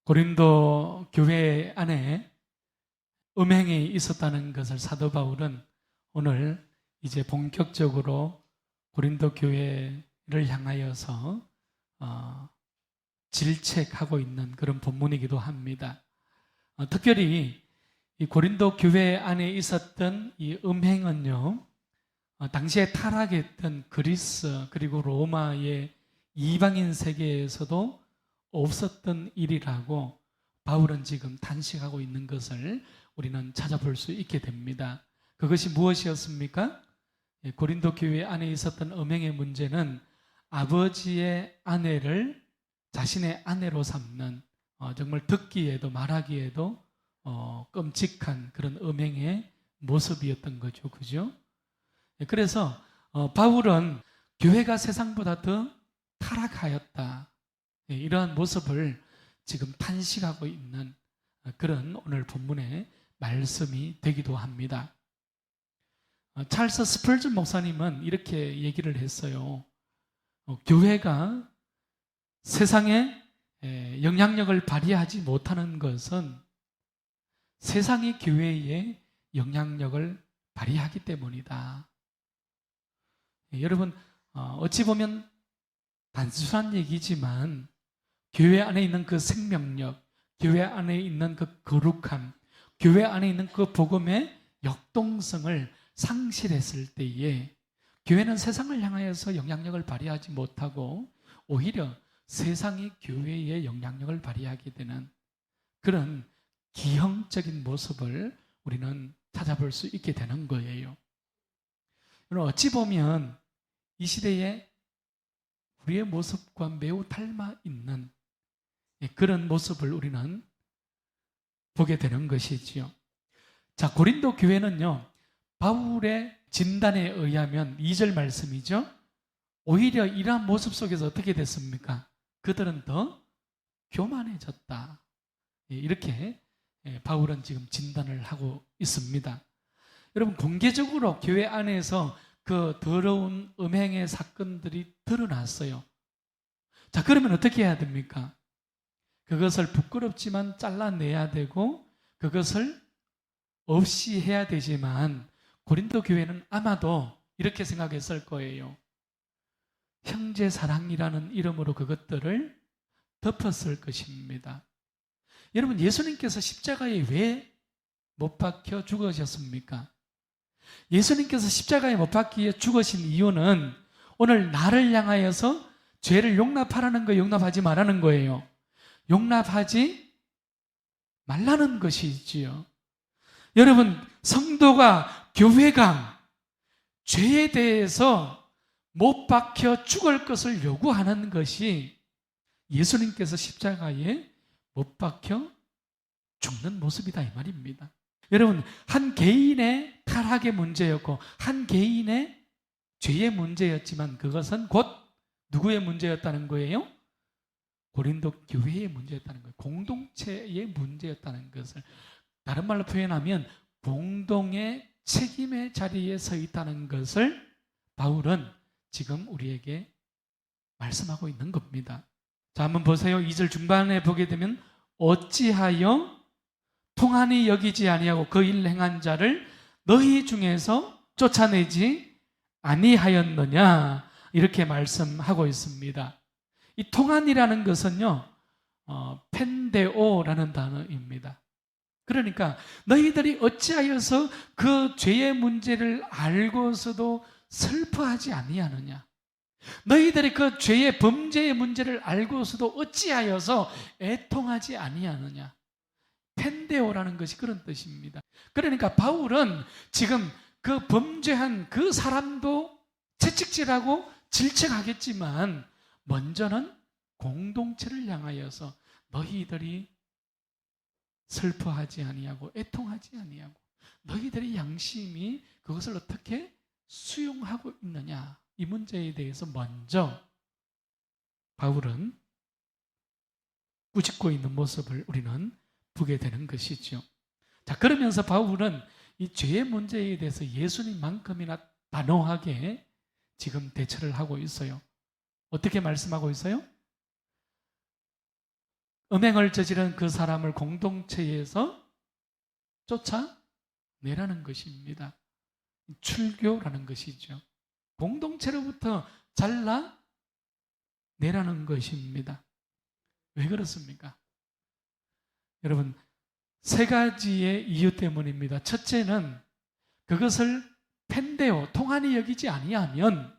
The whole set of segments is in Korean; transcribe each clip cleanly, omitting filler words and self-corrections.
고린도 교회 안에 음행이 있었다는 것을 사도 바울은 오늘 이제 본격적으로 고린도 교회를 향하여서 질책하고 있는 그런 본문이기도 합니다. 특별히 이 고린도 교회 안에 있었던 이 음행은요, 당시에 타락했던 그리스 그리고 로마의 이방인 세계에서도 없었던 일이라고 바울은 지금 단식하고 있는 것을 우리는 찾아볼 수 있게 됩니다. 그것이 무엇이었습니까? 고린도 교회 안에 있었던 음행의 문제는 아버지의 아내를 자신의 아내로 삼는 정말 듣기에도 말하기에도 끔찍한 그런 음행의 모습이었던 거죠. 그죠? 그래서 바울은 교회가 세상보다 더 타락하였다. 이러한 모습을 지금 탄식하고 있는 그런 오늘 본문의 말씀이 되기도 합니다. 찰스 스펄전 목사님은 이렇게 얘기를 했어요. 교회가 세상에 영향력을 발휘하지 못하는 것은 세상이 교회에 영향력을 발휘하기 때문이다. 여러분, 어찌 보면 단순한 얘기지만 교회 안에 있는 그 생명력, 교회 안에 있는 그 거룩함, 교회 안에 있는 그 복음의 역동성을 상실했을 때에 교회는 세상을 향하여서 영향력을 발휘하지 못하고 오히려 세상이 교회에 영향력을 발휘하게 되는 그런 기형적인 모습을 우리는 찾아볼 수 있게 되는 거예요. 어찌 보면 이 시대에 우리의 모습과 매우 닮아 있는 그런 모습을 우리는 보게 되는 것이지요. 자, 고린도 교회는요, 바울의 진단에 의하면 2절 말씀이죠. 오히려 이러한 모습 속에서 어떻게 됐습니까? 그들은 더 교만해졌다. 이렇게 바울은 지금 진단을 하고 있습니다. 여러분, 공개적으로 교회 안에서 그 더러운 음행의 사건들이 드러났어요. 자, 그러면 어떻게 해야 됩니까? 그것을 부끄럽지만 잘라내야 되고 그것을 없이 해야 되지만 고린도 교회는 아마도 이렇게 생각했을 거예요. 형제 사랑이라는 이름으로 그것들을 덮었을 것입니다. 여러분, 예수님께서 십자가에 왜 못 박혀 죽으셨습니까? 예수님께서 십자가에 못 박혀 죽으신 이유는 오늘 나를 향하여서 죄를 용납하라는 거, 용납하지 말라는 거예요. 용납하지 말라는 것이지요. 여러분, 성도가, 교회가 죄에 대해서 못 박혀 죽을 것을 요구하는 것이 예수님께서 십자가에 못 박혀 죽는 모습이다, 이 말입니다. 여러분, 한 개인의 타락의 문제였고 한 개인의 죄의 문제였지만 그것은 곧 누구의 문제였다는 거예요? 고린도 교회의 문제였다는 거예요. 공동체의 문제였다는 것을, 다른 말로 표현하면 공동의 책임의 자리에 서 있다는 것을 바울은 지금 우리에게 말씀하고 있는 겁니다. 자, 한번 보세요. 2절 중반에 보게 되면 어찌하여 통한이 여기지 아니하고 그 일 행한 자를 너희 중에서 쫓아내지 아니하였느냐, 이렇게 말씀하고 있습니다. 이 통한이라는 것은요, 펜데오라는 단어입니다. 그러니까 너희들이 어찌하여서 그 죄의 문제를 알고서도 슬퍼하지 아니하느냐, 너희들이 그 죄의 범죄의 문제를 알고서도 어찌하여서 애통하지 아니하느냐. 펜데오라는 것이 그런 뜻입니다. 그러니까 바울은 지금 그 범죄한 그 사람도 채찍질하고 질책하겠지만 먼저는 공동체를 향하여서 너희들이 슬퍼하지 아니하고 애통하지 아니하고 너희들의 양심이 그것을 어떻게 수용하고 있느냐, 이 문제에 대해서 먼저 바울은 꾸짖고 있는 모습을 우리는 보게 되는 것이죠. 자, 그러면서 바울은 이 죄의 문제에 대해서 예수님만큼이나 단호하게 지금 대처를 하고 있어요. 어떻게 말씀하고 있어요? 음행을 저지른 그 사람을 공동체에서 쫓아내라는 것입니다. 출교라는 것이죠. 공동체로부터 잘라내라는 것입니다. 왜 그렇습니까? 여러분, 세 가지의 이유 때문입니다. 첫째는 그것을 펜데오, 통한이 여기지 아니하면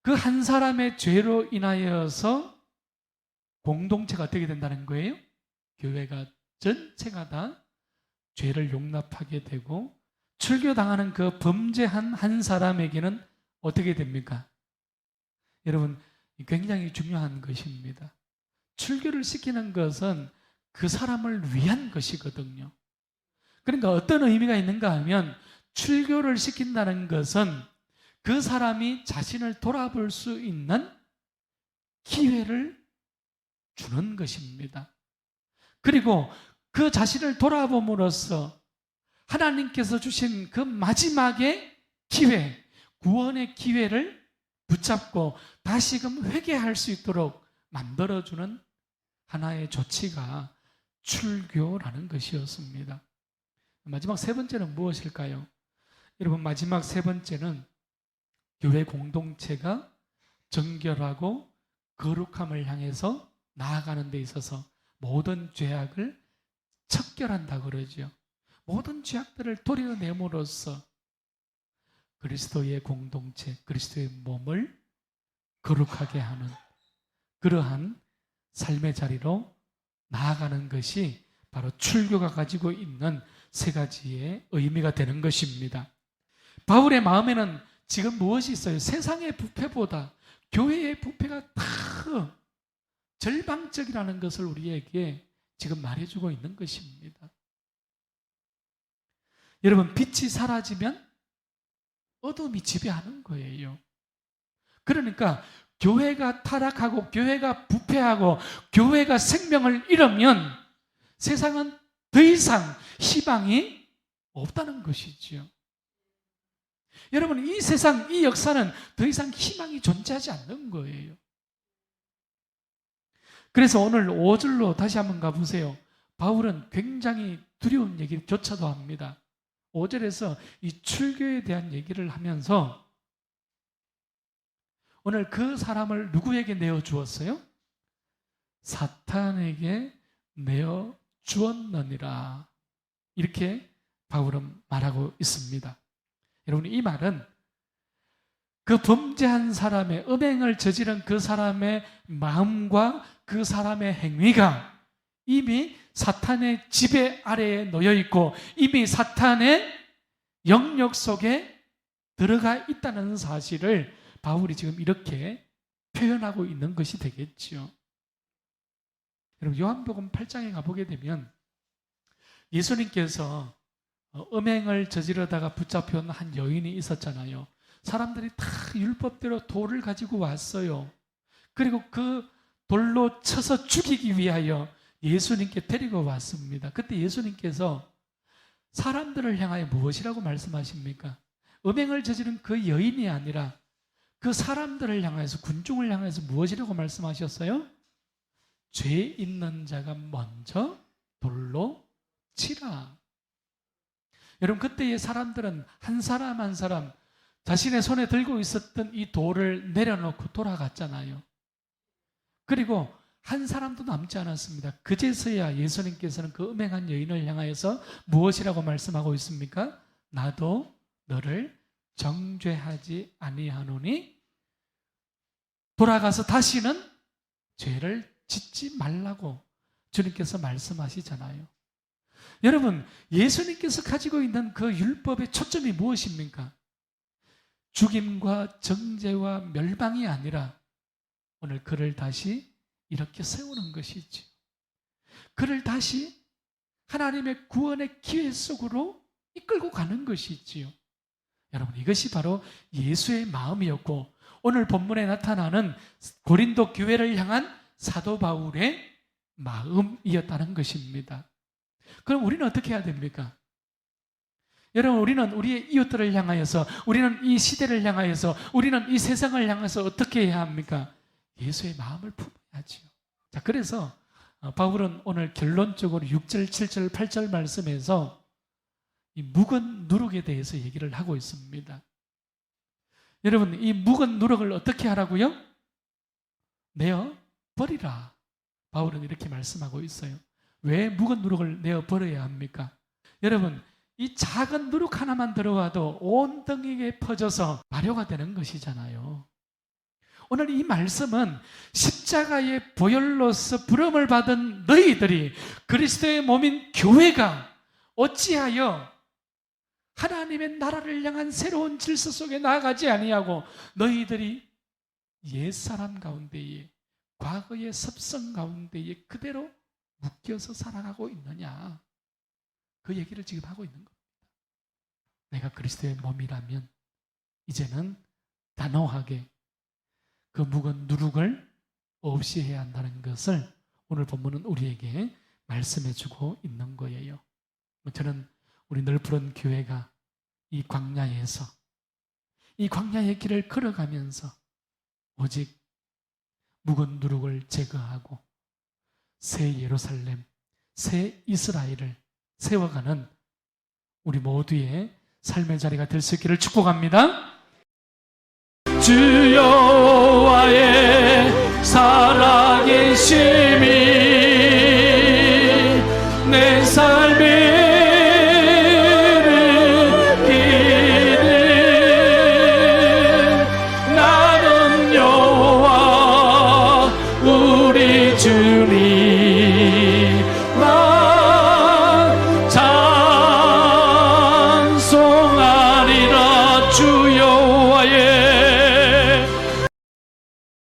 그 한 사람의 죄로 인하여서 공동체가 어떻게 된다는 거예요? 교회가 전체가 다 죄를 용납하게 되고 출교당하는 그 범죄한 한 사람에게는 어떻게 됩니까? 여러분, 굉장히 중요한 것입니다. 출교를 시키는 것은 그 사람을 위한 것이거든요. 그러니까 어떤 의미가 있는가 하면 출교를 시킨다는 것은 그 사람이 자신을 돌아볼 수 있는 기회를 주는 것입니다. 그리고 그 자신을 돌아봄으로써 하나님께서 주신 그 마지막의 기회, 구원의 기회를 붙잡고 다시금 회개할 수 있도록 만들어주는 하나의 조치가 출교라는 것이었습니다. 마지막 세 번째는 무엇일까요? 여러분, 마지막 세 번째는 교회 공동체가 정결하고 거룩함을 향해서 나아가는 데 있어서 모든 죄악을 척결한다 그러죠. 모든 죄악들을 도려내므로써 그리스도의 공동체, 그리스도의 몸을 거룩하게 하는 그러한 삶의 자리로 나아가는 것이 바로 출교가 가지고 있는 세 가지의 의미가 되는 것입니다. 바울의 마음에는 지금 무엇이 있어요? 세상의 부패보다 교회의 부패가 더 절망적이라는 것을 우리에게 지금 말해주고 있는 것입니다. 여러분, 빛이 사라지면 어둠이 지배하는 거예요. 그러니까 교회가 타락하고 교회가 부패하고 교회가 생명을 잃으면 세상은 더 이상 희망이 없다는 것이지요. 여러분, 이 세상, 이 역사는 더 이상 희망이 존재하지 않는 거예요. 그래서 오늘 5절로 다시 한번 가보세요. 바울은 굉장히 두려운 얘기조차도 합니다. 5절에서 이 출교에 대한 얘기를 하면서 오늘 그 사람을 누구에게 내어주었어요? 사탄에게 내어주었느니라. 이렇게 바울은 말하고 있습니다. 여러분, 이 말은 그 범죄한 사람의, 음행을 저지른 그 사람의 마음과 그 사람의 행위가 이미 사탄의 지배 아래에 놓여 있고 이미 사탄의 영역 속에 들어가 있다는 사실을 바울이 지금 이렇게 표현하고 있는 것이 되겠죠. 여러분, 요한복음 8장에 가보게 되면 예수님께서 음행을 저지르다가 붙잡혀온 한 여인이 있었잖아요. 사람들이 다 율법대로 돌을 가지고 왔어요. 그리고 그 돌로 쳐서 죽이기 위하여 예수님께 데리고 왔습니다. 그때 예수님께서 사람들을 향하여 무엇이라고 말씀하십니까? 음행을 저지른 그 여인이 아니라 그 사람들을 향해서, 군중을 향해서 무엇이라고 말씀하셨어요? 죄 있는 자가 먼저 돌로 치라. 여러분, 그때의 사람들은 한 사람 한 사람 자신의 손에 들고 있었던 이 돌을 내려놓고 돌아갔잖아요. 그리고 한 사람도 남지 않았습니다. 그제서야 예수님께서는 그 음행한 여인을 향하여서 무엇이라고 말씀하고 있습니까? 나도 너를 정죄하지 아니하노니 돌아가서 다시는 죄를 짓지 말라고 주님께서 말씀하시잖아요. 여러분, 예수님께서 가지고 있는 그 율법의 초점이 무엇입니까? 죽임과 정죄와 멸망이 아니라 오늘 그를 다시 이렇게 세우는 것이죠. 그를 다시 하나님의 구원의 기회 속으로 이끌고 가는 것이지요. 여러분, 이것이 바로 예수의 마음이었고 오늘 본문에 나타나는 고린도 교회를 향한 사도 바울의 마음이었다는 것입니다. 그럼 우리는 어떻게 해야 됩니까? 여러분, 우리는 우리의 이웃들을 향하여서, 우리는 이 시대를 향하여서, 우리는 이 세상을 향해서 어떻게 해야 합니까? 예수의 마음을 품어야지요. 자, 그래서 바울은 오늘 결론적으로 6절, 7절, 8절 말씀에서 이 묵은 누룩에 대해서 얘기를 하고 있습니다. 여러분, 이 묵은 누룩을 어떻게 하라고요? 내어 버리라. 바울은 이렇게 말씀하고 있어요. 왜 묵은 누룩을 내어 버려야 합니까? 여러분, 이 작은 누룩 하나만 들어와도 온 덩이에 퍼져서 발효가 되는 것이잖아요. 오늘 이 말씀은 십자가의 보혈로서 부름을 받은 너희들이, 그리스도의 몸인 교회가 어찌하여 하나님의 나라를 향한 새로운 질서 속에 나아가지 아니하고 너희들이 옛사람 가운데에, 과거의 습성 가운데에 그대로 묶여서 살아가고 있느냐, 그 얘기를 지금 하고 있는 겁니다. 내가 그리스도의 몸이라면 이제는 단호하게 그 묵은 누룩을 없이 해야 한다는 것을 오늘 본문은 우리에게 말씀해 주고 있는 거예요. 저는 우리 널푸른 교회가 이 광야에서, 이 광야의 길을 걸어가면서 오직 묵은 누룩을 제거하고 새 예루살렘, 새 이스라엘을 세워가는 우리 모두의 삶의 자리가 될 수 있기를 축복합니다. 주 여호와의 살아계신